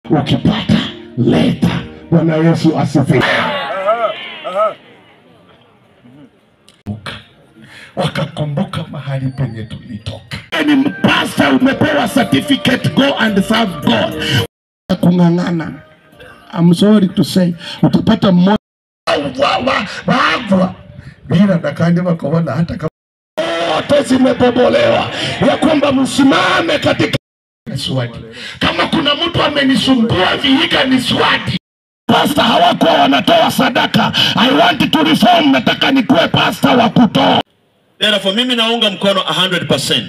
Ukipata leta. Bwana Yesu asifiwe. Wakakumbuka mahali penye tulitoka. Ni mpasa umepewa certificate, go and serve God. Kungangana, I'm sorry to say, utapata mmoja waagwa bila nakanje wakaona hata kama wote zimebobolewa ya kwamba msimame katika swati. Kama kuna mtu amenisumbua vihiga ni swati. Pastor hawakuwa wanatoa sadaka. I want to reform, nataka nikuwe pastor wa kutoa. Therefore mimi naunga mkono 100%.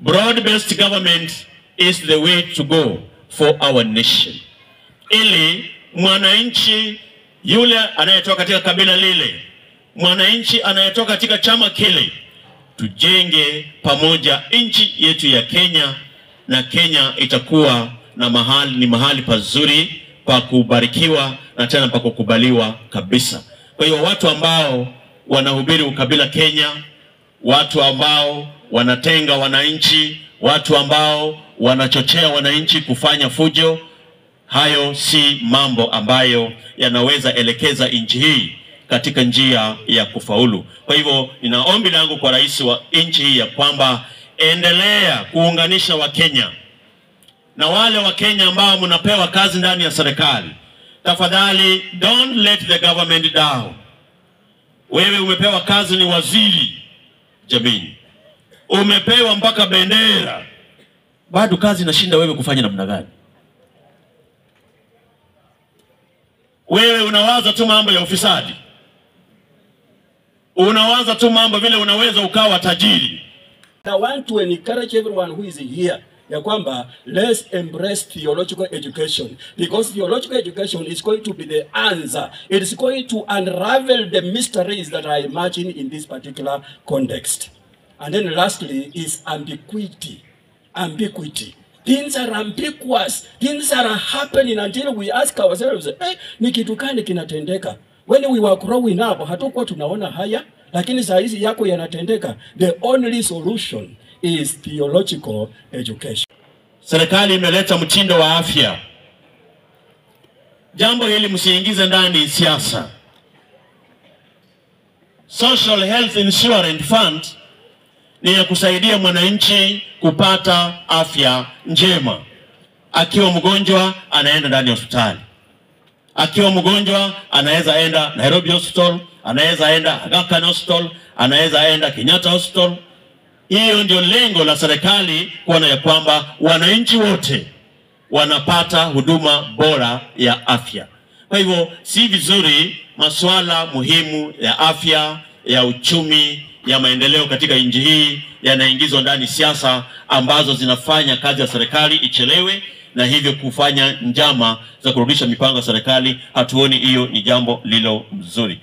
Broad-based government is the way to go for our nation. Ili mwananchi yule anayetoka katika kabila lile, mwananchi anayetoka katika chama kile, tujenge pamoja nchi yetu ya Kenya, na Kenya itakuwa na mahali pazuri pa kubarikiwa na tena pa kukubaliwa kabisa. Kwa hiyo watu ambao wanahubiri ukabila Kenya, watu ambao wanatenga wananchi, watu ambao wanachochea wananchi kufanya fujo, hayo si mambo ambayo yanaweza elekeza nchi hii katika njia ya kufaulu. Kwa hivyo nina ombi langu kwa rais wa nchi hii ya kwamba endelea kuunganisha Wakenya, na wale Wakenya ambao mnapewa kazi ndani ya serikali, tafadhali don't let the government down. Wewe umepewa kazi, ni waziri jamini, umepewa mpaka bendera, bado kazi inashinda wewe kufanya namna gani? Wewe unawaza tu mambo ya ufisadi, unawaza tu mambo vile unaweza ukawa tajiri. I want to encourage everyone who is here ya kwamba let's embrace theological education, because theological education is going to be the answer. It is going to unravel the mysteries that are emerging in this particular context. And then lastly is ambiguity. Ambiguity. Things are ambiguous. Things are happening until we ask ourselves, ni kitu gani kinatendeka? When we were growing up, hatukuwa tunaona haya, lakini saa hizi yako yanatendeka. The only solution is theological education. Serikali imeleta mtindo wa afya. Jambo hili msiingize ndani siasa. Social Health Insurance Fund ni ya kusaidia mwananchi kupata afya njema. Akiwa mgonjwa anaenda ndani ya hospitali. Akiwa mgonjwa anaweza enda Nairobi Hospital, anaweza enda Aga Khan Hospital, anaweza enda Kenyatta Hospital. Hiyo ndio lengo la serikali, kuona ya kwamba wananchi wote wanapata huduma bora ya afya. Kwa hivyo si vizuri masuala muhimu ya afya, ya uchumi, ya maendeleo katika nchi hii yanaingizwa ndani siasa ambazo zinafanya kazi ya serikali ichelewe, na hivyo kufanya njama za kurudisha mipango ya serikali. Hatuoni hiyo ni jambo lilo mzuri.